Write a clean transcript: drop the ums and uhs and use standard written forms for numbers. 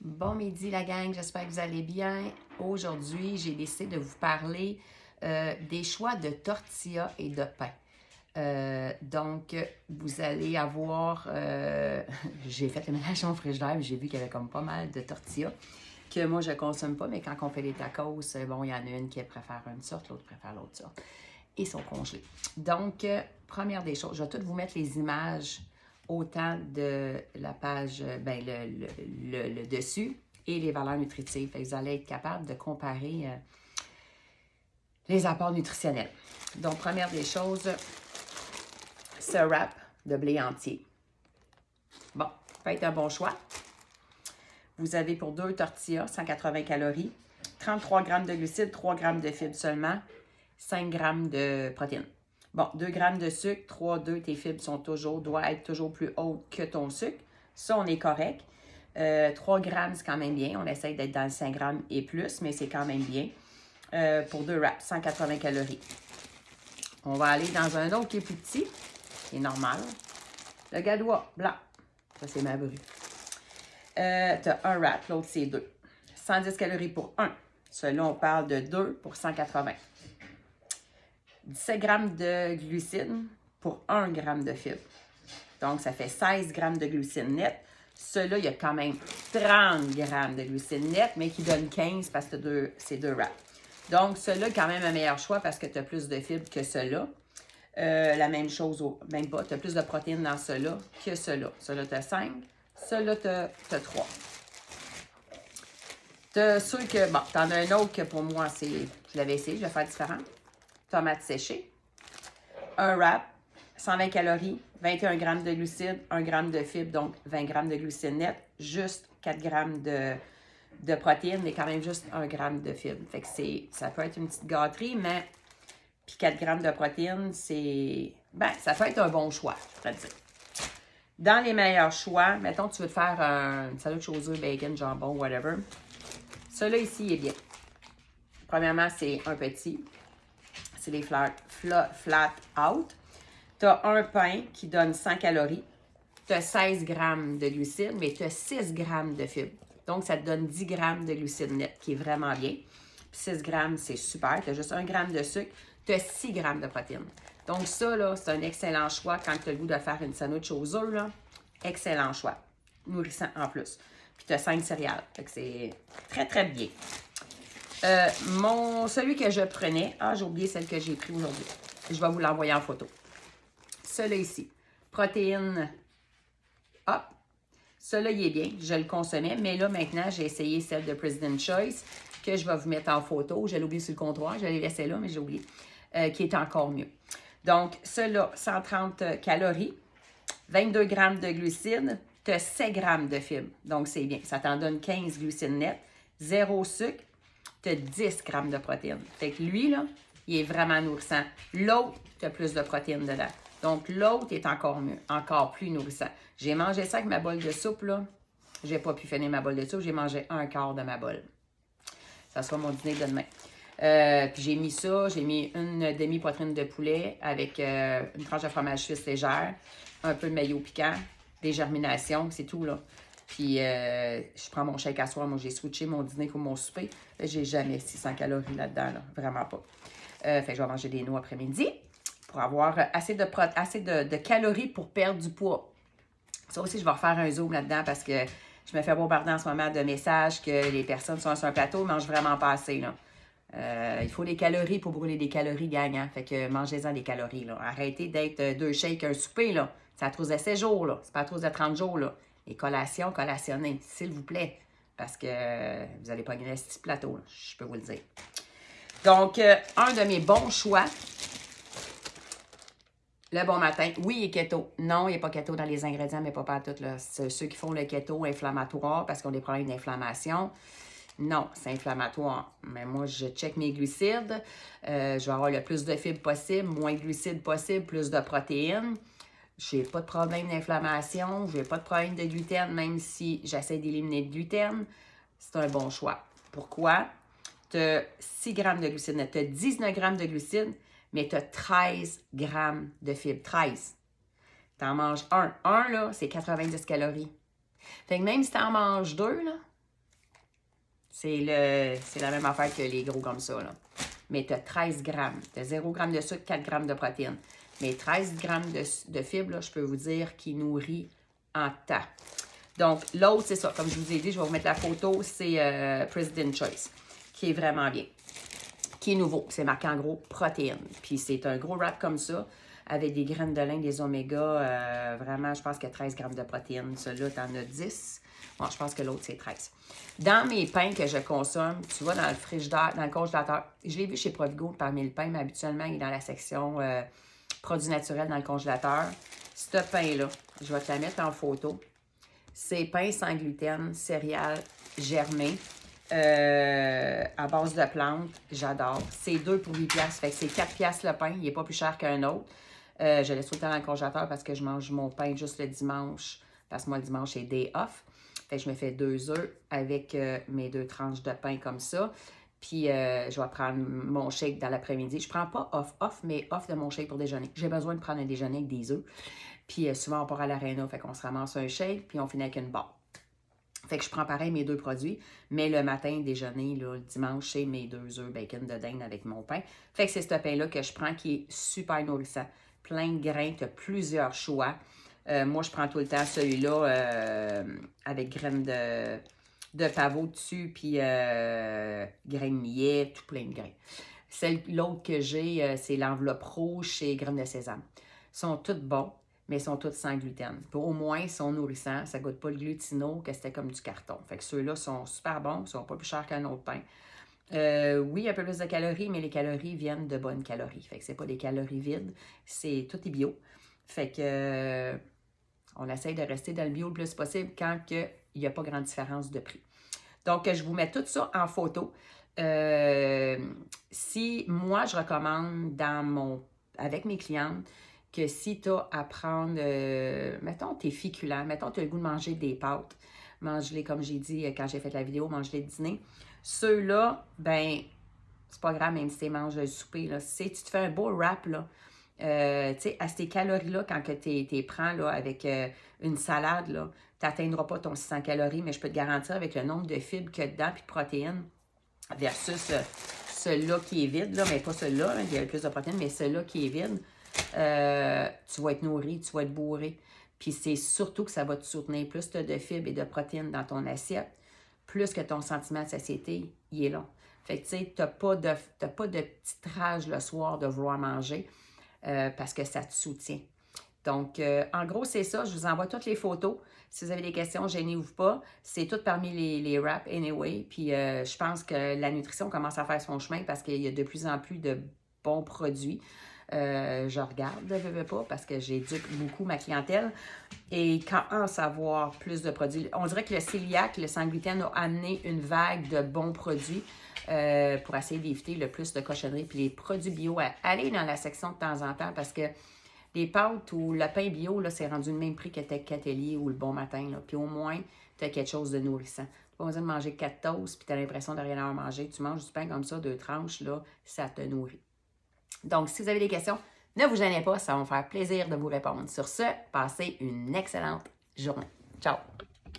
Bon midi la gang, j'espère que vous allez bien. Aujourd'hui, j'ai décidé de vous parler des choix de tortilla et de pain. Donc, vous allez avoir... j'ai fait le ménage dans mon frigidaire, j'ai vu qu'il y avait comme pas mal de tortillas que moi, je ne consomme pas, mais quand on fait les tacos, bon, il y en a une qui préfère une sorte, l'autre préfère l'autre sorte. Et sont congelés. Donc, première des choses, je vais toutes vous mettre les images autant de la page, ben, le dessus et les valeurs nutritives. Fait que vous allez être capable de comparer les apports nutritionnels. Donc, première des choses, ce wrap de blé entier. Bon, ça peut être un bon choix. Vous avez pour 2 tortillas, 180 calories, 33 grammes de glucides, 3 grammes de fibres seulement, 5 grammes de protéines. Bon, 2 grammes de sucre, 3,2, tes fibres doivent être toujours plus hautes que ton sucre. Ça, on est correct. 3 grammes, c'est quand même bien. On essaie d'être dans le 5 grammes et plus, mais c'est quand même bien. Pour 2 wraps, 180 calories. On va aller dans un autre qui est plus petit, qui est normal. Le gadois blanc. Ça, c'est ma bru. Tu as un wrap, l'autre, c'est 2. 110 calories pour 1. Celui-là, on parle de 2 pour 180. 17 grammes de glucides pour 1 gramme de fibres. Donc, ça fait 16 grammes de glucides net. Celui-là, il y a quand même 30 grammes de glucides net, mais qui donne 15 parce que c'est 2 wraps. Donc, celui-là est quand même un meilleur choix parce que tu as plus de fibres que celui-là. La même chose, même pas, tu as plus de protéines dans celui-là que celui-là. Celui-là, tu as 5. Celui-là, tu as 3. Tu as ceux que, bon, tu en as un autre que pour moi, je l'avais essayé, je vais faire différent. Tomates séchées, un wrap, 120 calories, 21 grammes de glucides, 1 gramme de fibres, donc 20 grammes de glucides net, juste 4 grammes de protéines, mais quand même juste 1 gramme de fibres. Fait que ça peut être une petite gâterie, mais puis 4 grammes de protéines, ça peut être un bon choix, je pourrais dire. Dans les meilleurs choix, mettons que tu veux te faire une salade de chaussures, bacon, jambon, whatever. Celui-là ici, il est bien. Premièrement, c'est un petit. C'est les flat out. Tu as un pain qui donne 100 calories. Tu as 16 grammes de glucides, mais tu as 6 grammes de fibres. Donc, ça te donne 10 grammes de glucides net, qui est vraiment bien. Puis 6 grammes, c'est super. Tu as juste 1 gramme de sucre. Tu as 6 grammes de protéines. Donc, ça, là, c'est un excellent choix quand tu as le goût de faire une sandwich aux œufs, là. Excellent choix. Nourrissant en plus. Puis, tu as 5 céréales. Fait que c'est très, très bien. Celui que je prenais, j'ai oublié celle que j'ai pris aujourd'hui. Je vais vous l'envoyer en photo. Celui-là ici, protéines, hop. Celui-là, il est bien, je le consommais, mais là, maintenant, j'ai essayé celle de President Choice, que je vais vous mettre en photo. Je l'ai oublié sur le comptoir, je l'ai laissé là, mais j'ai oublié, qui est encore mieux. Donc, celui-là, 130 calories, 22 grammes de glucides, tu as 7 grammes de fibres. Donc, c'est bien. Ça t'en donne 15 glucides nets, 0 sucre, tu as 10 grammes de protéines. Fait que lui, là, il est vraiment nourrissant. L'autre, tu as plus de protéines dedans. Donc, l'autre est encore mieux, encore plus nourrissant. J'ai mangé ça avec ma bolle de soupe, là. J'ai pas pu finir ma bolle de soupe. J'ai mangé un quart de ma bolle. Ça sera mon dîner de demain. Puis j'ai mis ça, j'ai mis une demi-poitrine de poulet avec une tranche de fromage suisse légère, un peu de mayo piquant, des germinations, c'est tout, là. Puis, je prends mon shake à soir. Moi, j'ai switché mon dîner pour mon souper. J'ai jamais 600 calories là-dedans, là. Vraiment pas. Fait que je vais manger des noix après-midi pour avoir assez de calories pour perdre du poids. Ça aussi, je vais refaire un zoom là-dedans parce que je me fais bombarder en ce moment de messages que les personnes sont sur un plateau mangent vraiment pas assez, là. Il faut des calories pour brûler des calories, gagnant. Fait que mangez-en des calories, là. Arrêtez d'être 2 shakes, un souper, là. C'est à trop de 7 jours, là. C'est pas à trop de 30 jours, là. Les collations, collationnez, s'il vous plaît. Parce que vous n'allez pas gagner ce petit plateau, là, je peux vous le dire. Donc, un de mes bons choix, le bon matin. Oui, il est keto. Non, il n'est pas keto dans les ingrédients, mais pas tout. C'est ceux qui font le keto inflammatoire parce qu'ils ont des problèmes d'inflammation. Non, c'est inflammatoire. Mais moi, je check mes glucides. Je vais avoir le plus de fibres possible, moins de glucides possible, plus de protéines. Je n'ai pas de problème d'inflammation, je n'ai pas de problème de gluten, même si j'essaie d'éliminer le gluten. C'est un bon choix. Pourquoi? Tu as 6 grammes de glucides net, tu as 19 grammes de glucides, mais tu as 13 grammes de fibres. 13. Tu en manges un. Un, là, c'est 90 calories. Fait que même si tu en manges 2, là, C'est la même affaire que les gros comme ça, là. Mais tu as 13 grammes. Tu as 0 g de sucre, 4 grammes de protéines. Mais 13 grammes de fibres, là, je peux vous dire, qui nourrit en temps. Donc, l'autre, c'est ça. Comme je vous ai dit, je vais vous mettre la photo. C'est President Choice, qui est vraiment bien. Qui est nouveau. C'est marqué en gros protéines. Puis c'est un gros wrap comme ça, avec des graines de lin, des oméga. Vraiment, je pense qu'il y a 13 grammes de protéines. Celui-là, tu en as 10. Bon, je pense que l'autre, c'est 13. Dans mes pains que je consomme, tu vois, dans le frigidaire, dans le congélateur, je l'ai vu chez Provigo parmi le pain, mais habituellement, il est dans la section produits naturels dans le congélateur. Ce pain-là, je vais te la mettre en photo. C'est pain sans gluten, céréales germées, à base de plantes. J'adore. C'est 2 pour 8$. Fait que c'est 4$ le pain. Il n'est pas plus cher qu'un autre. Je laisse tout le temps dans le congélateur parce que je mange mon pain juste le dimanche. Parce que moi, le dimanche, c'est day off. Fait que je me fais 2 œufs avec mes 2 tranches de pain comme ça. Puis, je vais prendre mon shake dans l'après-midi. Je ne prends pas off, mais off de mon shake pour déjeuner. J'ai besoin de prendre un déjeuner avec des œufs. Puis, souvent, on part à l'aréna. Fait qu'on se ramasse un shake, puis on finit avec une barre. Fait que je prends pareil mes 2 produits. Mais le matin, déjeuner, là, le dimanche, c'est mes 2 œufs bacon de dinde avec mon pain. Fait que c'est ce pain-là que je prends qui est super nourrissant. Plein de grains, tu as plusieurs choix. Moi, je prends tout le temps celui-là avec graines de pavot dessus, puis grains de millet, tout plein de grains. L'autre que j'ai, c'est l'enveloppe rouge, c'est graines de sésame. Ils sont tous bons, mais ils sont tous sans gluten. Puis, au moins, ils sont nourrissants. Ça ne goûte pas le glutino, que c'était comme du carton. Fait que ceux-là sont super bons, ils ne sont pas plus chers qu'un autre pain. Oui, un peu plus de calories, mais les calories viennent de bonnes calories. Fait que c'est pas des calories vides, c'est tout est bio. Fait que on essaye de rester dans le bio le plus possible quand il n'y a pas grande différence de prix. Donc, je vous mets tout ça en photo. Si moi, je recommande avec mes clientes que si tu as à prendre, mettons tes féculents, mettons tu as le goût de manger des pâtes, mange-les comme j'ai dit quand j'ai fait la vidéo, mange-les le dîner. Ceux-là, ben, c'est pas grave même si tu manges le souper. Là. Si tu te fais un beau wrap, là, tu sais, à ces calories-là, quand tu les prends là, avec une salade, tu n'atteindras pas ton 600 calories, mais je peux te garantir avec le nombre de fibres qu'il y a dedans puis de protéines versus celui-là qui est vide, là, mais pas celui-là, il y a plus de protéines, mais celui-là qui est vide, tu vas être nourri, tu vas être bourré. Puis c'est surtout que ça va te soutenir plus de fibres et de protéines dans ton assiette, plus que ton sentiment de satiété, il est long. Fait que tu sais, tu n'as pas de petite rage le soir de vouloir manger. Parce que ça te soutient. Donc, en gros, c'est ça. Je vous envoie toutes les photos. Si vous avez des questions, gênez-vous pas. C'est tout parmi les wraps anyway. Puis, je pense que la nutrition commence à faire son chemin parce qu'il y a de plus en plus de bons produits. Je regarde, je ne veux pas, parce que j'éduque beaucoup ma clientèle. Et quand on savoir plus de produits, on dirait que le cœliaque, le sans gluten, a amené une vague de bons produits pour essayer d'éviter le plus de cochonneries. Puis les produits bio, allez dans la section de temps en temps parce que les pâtes ou le pain bio, là, c'est rendu le même prix que tes Catellier ou le Bon Matin. Là. Puis au moins, tu as quelque chose de nourrissant. Tu n'as pas besoin de manger 4 toasts puis tu as l'impression de rien avoir mangé. Tu manges du pain comme ça, 2 tranches, là, ça te nourrit. Donc, si vous avez des questions, ne vous gênez pas, ça va me faire plaisir de vous répondre. Sur ce, passez une excellente journée. Ciao!